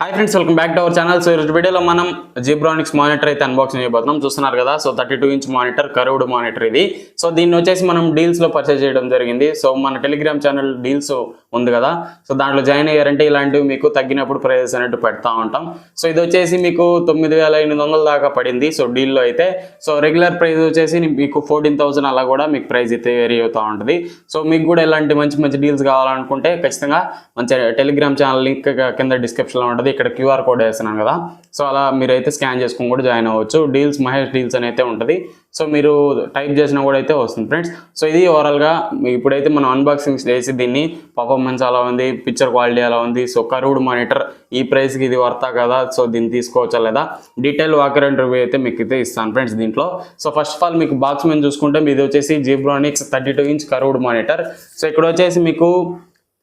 Hi friends, welcome back to our channel. So ఈ వీడియోలో మనం Zebronics మానిటర్ అయితే అన్బాక్సింగ్ చేయబోతున్నాం. చూస్తున్నారు కదా, సో 32" మానిటర్, కర్వ్డ్ మానిటర్ ఇది. సో దీన్ని వచ్చేసి మనం డీల్స్లో పర్చేస్ చేయడం జరిగింది. సో మన టెలిగ్రామ్ ఛానల్ డీల్స్ ఉంది కదా, సో దాంట్లో జాయిన్ అయ్యారంటే ఇలాంటివి మీకు తగ్గినప్పుడు ప్రైజెస్ అనేవి పెడతా ఉంటాం. సో ఇది వచ్చేసి మీకు 9,800 దాకా పడింది. సో డీల్లో అయితే సో రెగ్యులర్ ప్రైస్ వచ్చేసి మీకు 14,000 అలా కూడా మీకు ప్రైస్ అయితే వేరీ అవుతూ ఉంటుంది. సో మీకు కూడా ఇలాంటి మంచి మంచి డీల్స్ కావాలనుకుంటే ఖచ్చితంగా మంచి టెలిగ్రామ్ ఛానల్ లింక్ కింద డిస్క్రిప్షన్లో ఉంటుంది. ఇక్కడ క్యూఆర్ కోడ్ వేస్తున్నాను కదా, సో అలా మీరైతే స్కాన్ చేసుకుని కూడా జాయిన్ అవ్వచ్చు. డీల్స్ మహేష్ డీల్స్ అని అయితే ఉంటుంది. సో మీరు టైప్ చేసినా కూడా అయితే వస్తుంది ఫ్రెండ్స్. సో ఇది ఓవరాల్గా ఇప్పుడైతే మనం అన్బాక్సింగ్ చేసి దీన్ని పర్ఫార్మెన్స్ అలా ఉంది, పిక్చర్ క్వాలిటీ అలా ఉంది. సో కర్వ్డ్ మానిటర్ ఈ ప్రైస్కి ఇది వర్తా కదా, సో దీన్ని తీసుకోవచ్చా లేదా డీటెయిల్ వాకర్ అండ్ రివ్యూ అయితే మీకు అయితే ఇస్తాను ఫ్రెండ్స్ దీంట్లో. సో ఫస్ట్ ఆఫ్ ఆల్ మీకు బాక్స్ మీద చూసుకుంటే ఇది వచ్చేసి Zebronics 32" కర్వ్డ్ మానిటర్. సో ఇక్కడ వచ్చేసి మీకు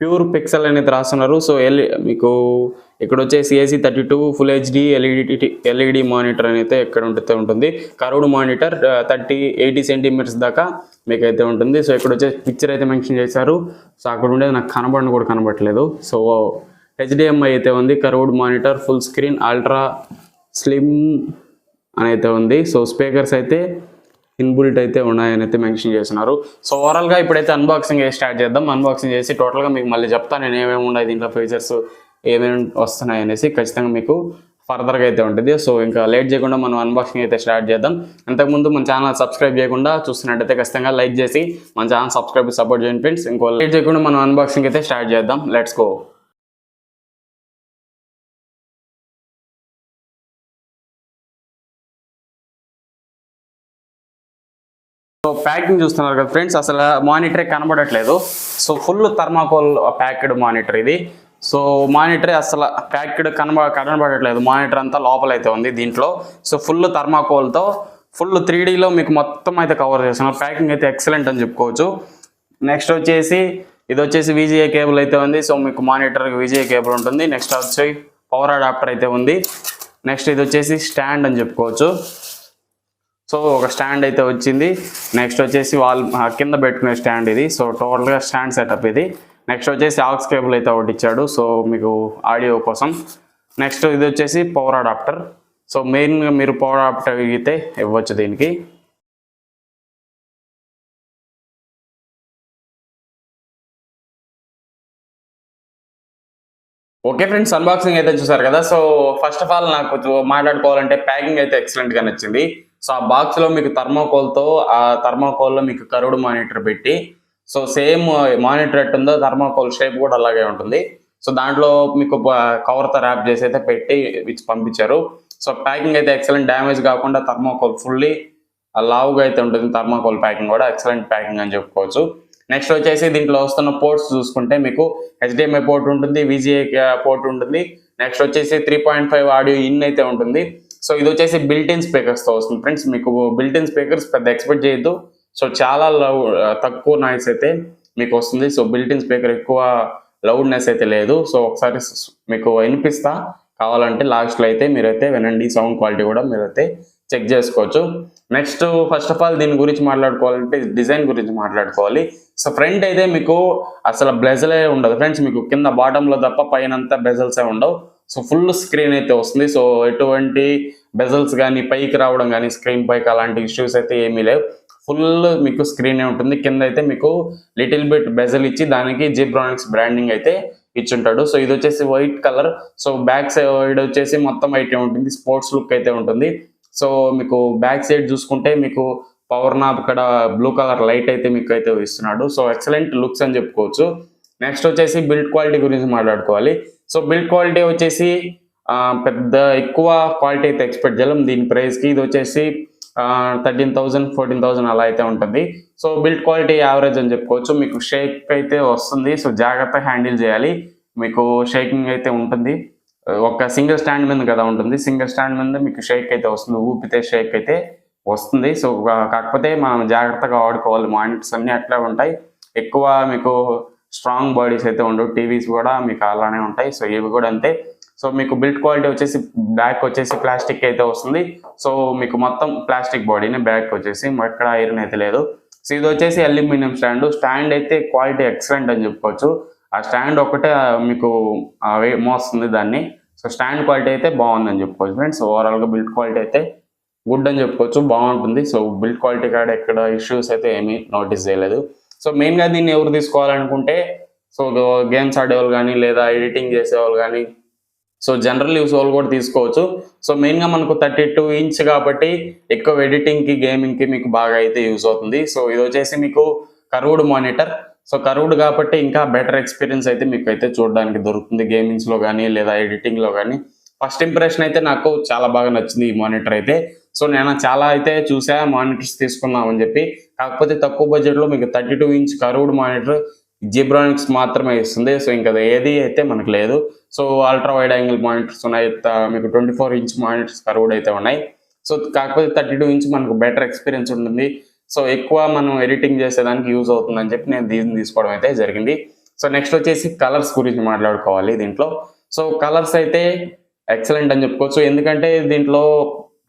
ప్యూర్ పిక్సెల్ అనేది రాస్తున్నారు. సో మీకు ఇక్కడ వచ్చేసి AC32 full HD LED monitor అని అయితే ఎక్కడ ఉంటుంది. కర్వ్డ్ మానిటర్ 80 సెంటీమీటర్స్ దాకా మీకు అయితే ఉంటుంది. సో ఇక్కడ వచ్చేసి పిక్చర్ అయితే మెన్షన్ చేశారు. సో అక్కడ ఉండేది నాకు కనబడట్లేదు. సో HDMI అయితే ఉంది. Curved monitor, full screen, ultra slim అని అయితే ఉంది. సో స్పీకర్స్ అయితే ఇన్బుల్ట్ అయితే ఉన్నాయని అయితే మెన్షన్ చేస్తున్నారు. సో ఓవరాల్గా ఇప్పుడైతే అన్బాక్సింగ్ స్టార్ట్ చేద్దాం. అన్బాక్సింగ్ చేసి టోటల్గా మీకు మళ్ళీ చెప్తాను నేను ఏమేమి ఉన్నాయి దీంట్లో, ఫీచర్స్ ఏమేమి వస్తున్నాయి అనేసి ఖచ్చితంగా మీకు ఫర్దర్గా అయితే ఉంటుంది. సో ఇంకా లేట్ చేయకుండా మనం అన్బాక్సింగ్ అయితే స్టార్ట్ చేద్దాం. అంతకుముందు మన ఛానల్ సబ్స్క్రైబ్ చేయకుండా చూస్తున్నట్టయితే ఖచ్చితంగా లైక్ చేసి మన ఛానల్ సబ్స్క్రైబ్ సపోర్ట్ చేయండి ఫ్రెండ్స్. ఇంకో లేట్ చేయకుండా మనం అన్బాక్సింగ్ అయితే స్టార్ట్ చేద్దాం. Let's go. సో ప్యాకింగ్ చూస్తున్నారు కదా ఫ్రెండ్స్, అసలు మానిటరే కనబడట్లేదు. So full thermocol packed monitor ఇది. సో మానిటరే అసలు ప్యాక్డ్ కనబడట్లేదు. మానిటర్ అంతా లోపలైతే ఉంది దీంట్లో. సో ఫుల్ థర్మాకోల్తో ఫుల్ 3Dలో మీకు మొత్తం అయితే కవర్ చేస్తున్నారు. ప్యాకింగ్ అయితే ఎక్సలెంట్ అని చెప్పుకోవచ్చు. నెక్స్ట్ వచ్చేసి ఇది వచ్చేసి VGA కేబుల్ అయితే ఉంది. సో మీకు మానిటర్కి VGA కేబుల్ ఉంటుంది. నెక్స్ట్ వచ్చి పవర్ అడాప్టర్ అయితే ఉంది. నెక్స్ట్ ఇది వచ్చేసి స్టాండ్ అని చెప్పుకోవచ్చు. సో ఒక స్టాండ్ అయితే వచ్చింది. నెక్స్ట్ వచ్చేసి వాల్ కింద పెట్టుకునే స్టాండ్ ఇది. సో టోటల్గా స్టాండ్ సెటప్ ఇది. నెక్స్ట్ వచ్చేసి ఆక్స్ కేబుల్ అయితే ఒకటి ఇచ్చాడు, సో మీకు ఆడియో కోసం. నెక్స్ట్ ఇది వచ్చేసి పవర్ అడాప్టర్. సో మెయిన్గా మీరు పవర్ అడాప్టర్ అయితే ఇవ్వచ్చు దీనికి. ఓకే ఫ్రెండ్స్, అన్బాక్సింగ్ అయితే చూసారు కదా. సో ఫస్ట్ ఆఫ్ ఆల్ నాకు మాట్లాడుకోవాలంటే ప్యాకింగ్ అయితే ఎక్సలెంట్గా నచ్చింది. సో ఆ బాక్స్లో మీకు థర్మాకోల్తో, ఆ థర్మాకోల్లో మీకు కర్వ్డ్ మానిటర్ పెట్టి, సో సేమ్ మానిటర్ ఎట్టుందో థర్మాకోల్ షేప్ కూడా అలాగే ఉంటుంది. సో దాంట్లో మీకు కవర్తో ర్యాప్ చేసి అయితే పెట్టి ఇచ్చి పంపించారు. సో ప్యాకింగ్ అయితే ఎక్సలెంట్, డ్యామేజ్ కాకుండా థర్మాకోల్ ఫుల్లీ లావుగా అయితే ఉంటుంది. థర్మాకోల్ ప్యాకింగ్ కూడా ఎక్సలెంట్ ప్యాకింగ్ అని చెప్పుకోవచ్చు. నెక్స్ట్ వచ్చేసి దీంట్లో వస్తున్న పోర్ట్స్ చూసుకుంటే మీకు HDMI పోర్ట్ ఉంటుంది, VGA పోర్ట్ ఉంటుంది. నెక్స్ట్ వచ్చేసి 3.5 ఆడియో ఇన్ అయితే ఉంటుంది. సో ఇది వచ్చేసి బిల్ట్-ఇన్ స్పీకర్స్తో వస్తుంది ఫ్రెండ్స్. మీకు బిల్ట్-ఇన్ స్పీకర్స్ పెద్ద ఎక్స్పెక్ట్ చేయొద్దు. సో చాలా తక్కువ నాయిస్ అయితే మీకు వస్తుంది. సో బిల్ట్-ఇన్ స్పీకర్ ఎక్కువ లౌడ్నెస్ అయితే లేదు. సో ఒకసారి మీకు వినిపిస్తా, కావాలంటే లాస్ట్లో అయితే మీరైతే వినండి. సౌండ్ క్వాలిటీ కూడా మీరైతే చెక్ చేసుకోవచ్చు. నెక్స్ట్ ఫస్ట్ ఆఫ్ ఆల్ దీని గురించి మాట్లాడుకోవాలంటే డిజైన్ గురించి మాట్లాడుకోవాలి. సో ఫ్రంట్ అయితే మీకు అసలు బెజలే ఉండదు ఫ్రెండ్స్. మీకు కింద బాటంలో తప్ప పైన అంతా బెజల్సే ఉండవు. సో ఫుల్ స్క్రీన్ అయితే వస్తుంది. సో ఎటువంటి బెజల్స్ కానీ పైకి రావడం కానీ స్క్రీన్ పైకి అలాంటి ఇష్యూస్ అయితే ఏమీ లేవు. ఫుల్ మీకు స్క్రీనే ఉంటుంది. కింద అయితే మీకు లిటిల్ బిట్ బెజల్ ఇచ్చి దానికి Zebronics బ్రాండింగ్ అయితే ఇచ్చుంటాడు. సో ఇది వచ్చేసి white colour. So back side వచ్చేసి మొత్తం అయితే ఉంటుంది, స్పోర్ట్స్ లుక్ అయితే ఉంటుంది. సో మీకు బ్యాక్ సైడ్ చూసుకుంటే మీకు పవర్ నాబ్ ఇక్కడ బ్లూ కలర్ లైట్ అయితే మీకు అయితే ఇస్తున్నాడు. సో ఎక్సలెంట్ లుక్స్ అని చెప్పుకోవచ్చు. నెక్స్ట్ వచ్చేసి బిల్డ్ క్వాలిటీ గురించి మాట్లాడుకోవాలి. సో బిల్డ్ క్వాలిటీ వచ్చేసి పెద్ద ఎక్కువ క్వాలిటీ అయితే ఎక్స్పెక్ట్ చేయలేం దీని ప్రైస్కి. ఇది వచ్చేసి 13,000 14,000 అలా అయితే ఉంటుంది. సో బిల్డ్ క్వాలిటీ యావరేజ్ అని చెప్పుకోవచ్చు. మీకు షేక్ అయితే వస్తుంది. సో జాగ్రత్తగా హ్యాండిల్ చేయాలి. మీకు షేకింగ్ అయితే ఉంటుంది. ఒక సింగిల్ స్టాండ్ మీద కదా ఉంటుంది. సింగిల్ స్టాండ్ మీద మీకు షేక్ అయితే వస్తుంది, ఊపితే షేక్ అయితే వస్తుంది. సో కాకపోతే మనం జాగ్రత్తగా వాడుకోవాలి. మానిటర్స్ అన్నీ అట్లా ఉంటాయి. ఎక్కువ మీకు స్ట్రాంగ్ బాడీస్ అయితే ఉండవు. టీవీస్ కూడా మీకు అలానే ఉంటాయి. సో ఇవి కూడా అంతే. సో మీకు బిల్డ్ క్వాలిటీ వచ్చేసి బ్యాక్ వచ్చేసి ప్లాస్టిక్ అయితే వస్తుంది. సో మీకు మొత్తం ప్లాస్టిక్ బాడీని, బ్యాక్ వచ్చేసి ఎక్కడ ఐరన్ అయితే లేదు. సో ఇది వచ్చేసి అల్యూమినియం స్టాండ్ అయితే క్వాలిటీ ఎక్సలెంట్ అని చెప్పుకోవచ్చు. ఆ స్టాండ్ ఒకటే మీకు మోస్తుంది దాన్ని. సో స్టాండ్ క్వాలిటీ అయితే బాగుందని చెప్పుకోవచ్చు ఫ్రెండ్స్. ఓవరాల్గా బిల్డ్ క్వాలిటీ అయితే గుడ్ అని చెప్పుకోవచ్చు, బాగుంటుంది. సో బిల్డ్ క్వాలిటీ కాడ ఎక్కడ ఇష్యూస్ అయితే ఏమీ నోటీస్ చేయలేదు. సో మెయిన్గా దీన్ని ఎవరు తీసుకోవాలనుకుంటే సో గేమ్స్ ఆడేవాళ్ళు కానీ లేదా ఎడిటింగ్ చేసేవాళ్ళు కానీ సో జనరల్ యూస్ వాళ్ళు కూడా తీసుకోవచ్చు. సో మెయిన్గా మనకు 32 ఇంచ్ కాబట్టి ఎక్కువ ఎడిటింగ్కి గేమింగ్కి మీకు బాగా అయితే యూస్ అవుతుంది. సో ఇది వచ్చేసి మీకు కర్వ్డ్ మానిటర్. సో కర్వ్డ్ కాబట్టి ఇంకా బెటర్ ఎక్స్పీరియన్స్ అయితే మీకు అయితే చూడడానికి దొరుకుతుంది గేమింగ్స్లో కానీ లేదా ఎడిటింగ్లో కానీ. ఫస్ట్ ఇంప్రెషన్ అయితే నాకు చాలా బాగా నచ్చింది ఈ మానిటర్ అయితే. సో నేను చాలా అయితే చూసా మానిటర్స్ తీసుకుందామని చెప్పి, కాకపోతే తక్కువ బడ్జెట్లో మీకు 32 ఇంచ్ కర్వ్డ్ మానిటర్ జీబ్రానిక్స్ మాత్రమే ఇస్తుంది. సో ఇంకా ఏది అయితే మనకు లేదు. So ultra wide angle monitors ఉన్నాయి, మీకు 24 ఇంచ్ మానిటర్స్ కర్వ్డ్ అయితే ఉన్నాయి. సో కాకపోతే 32 ఇంచ్ మనకు బెటర్ ఎక్స్పీరియన్స్ ఉంటుంది. సో ఎక్కువ మనం ఎడిటింగ్ చేసేదానికి యూజ్ అవుతుందని చెప్పి నేను దీన్ని తీసుకోవడం అయితే జరిగింది. సో నెక్స్ట్ వచ్చేసి కలర్స్ గురించి మాట్లాడుకోవాలి దీంట్లో. సో కలర్స్ అయితే ఎక్సలెంట్ అని చెప్పుకోవచ్చు, ఎందుకంటే దీంట్లో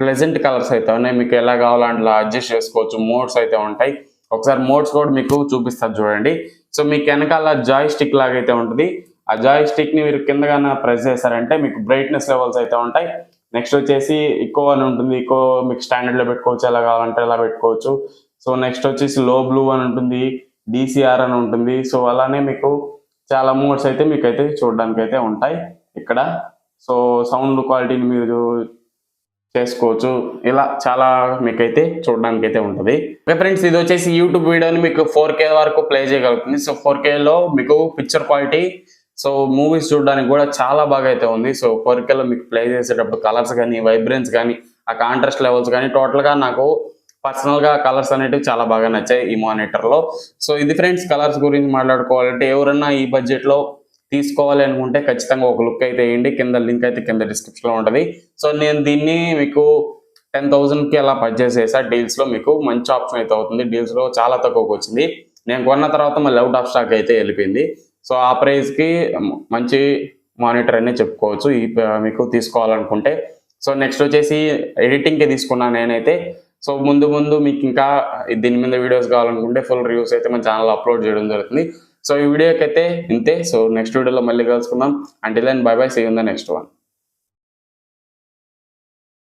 ప్లెజెంట్ కలర్స్ అయితే ఉన్నాయి. మీకు ఎలా కావాలంటే అలా అడ్జస్ట్ చేసుకోవచ్చు. మోడ్స్ అయితే ఉంటాయి. ఒకసారి మోడ్స్ కూడా మీకు చూపిస్తారు చూడండి. సో మీకు వెనకాల జాయ్ స్టిక్ లాగా అయితే ఉంటుంది. ఆ జాయ్ స్టిక్ ని మీరు కిందగానే ప్రెస్ చేశారంటే మీకు బ్రైట్నెస్ లెవెల్స్ అయితే ఉంటాయి. నెక్స్ట్ వచ్చేసి ఇకో అని ఉంటుంది. ఇకో మీకు స్టాండర్డ్ లో పెట్టుకోవచ్చు, ఎలా కావాలంటే ఎలా పెట్టుకోవచ్చు. సో నెక్స్ట్ వచ్చేసి లో బ్లూ అని ఉంటుంది, డిసిఆర్ అని ఉంటుంది. సో అలానే మీకు చాలా మోడ్స్ అయితే మీకు అయితే చూడడానికి అయితే ఉంటాయి ఇక్కడ. సో సౌండ్ క్వాలిటీని మీరు చేసుకోవచ్చు, ఇలా చాలా మీకైతే చూడడానికి అయితే ఉంటుంది. ఫ్రెండ్స్ ఇది వచ్చేసి యూట్యూబ్ వీడియోని మీకు 4K వరకు ప్లే చేయగలుగుతుంది. సో 4Kలో మీకు పిక్చర్ క్వాలిటీ సో మూవీస్ చూడడానికి కూడా చాలా బాగా అయితే ఉంది. సో 4Kలో మీకు ప్లే చేసేటప్పుడు కలర్స్ కానీ వైబ్రెన్స్ కానీ ఆ కాంట్రాస్ట్ లెవెల్స్ కానీ టోటల్గా నాకు పర్సనల్గా కలర్స్ అనేటివి చాలా బాగా నచ్చాయి ఈ మానిటర్లో. సో ఇది ఫ్రెండ్స్ కలర్స్ గురించి మాట్లాడుకోవాలంటే ఎవరన్నా ఈ బడ్జెట్లో తీసుకోవాలి అనుకుంటే ఖచ్చితంగా ఒక లుక్ అయితే వేయండి. కింద లింక్ అయితే కింద డిస్క్రిప్షన్లో ఉంటుంది. సో నేను దీన్ని మీకు 10,000కి అలా పర్చేస్ చేసా డీల్స్లో. మీకు మంచి ఆప్షన్ అయితే అవుతుంది. డీల్స్లో చాలా తక్కువకి వచ్చింది. నేను కొన్న తర్వాత మళ్ళీ అవుట్ ఆఫ్ స్టాక్ అయితే వెళ్ళిపోయింది. సో ఆ ప్రైస్కి మంచి మానిటర్ అనే చెప్పుకోవచ్చు ఈ మీకు తీసుకోవాలనుకుంటే. సో నెక్స్ట్ వచ్చేసి ఎడిటింగ్కి తీసుకున్నాను నేనైతే. సో ముందు మీకు ఇంకా దీని మీద వీడియోస్ కావాలనుకుంటే ఫుల్ రివ్యూస్ అయితే మన ఛానల్ అప్లోడ్ చేయడం జరుగుతుంది. సో ఈ వీడియోకి అయితే ఇంతే. సో నెక్స్ట్ వీడియోలో మళ్ళీ కలుసుకుందాం. Until then bye bye, see you in the next one.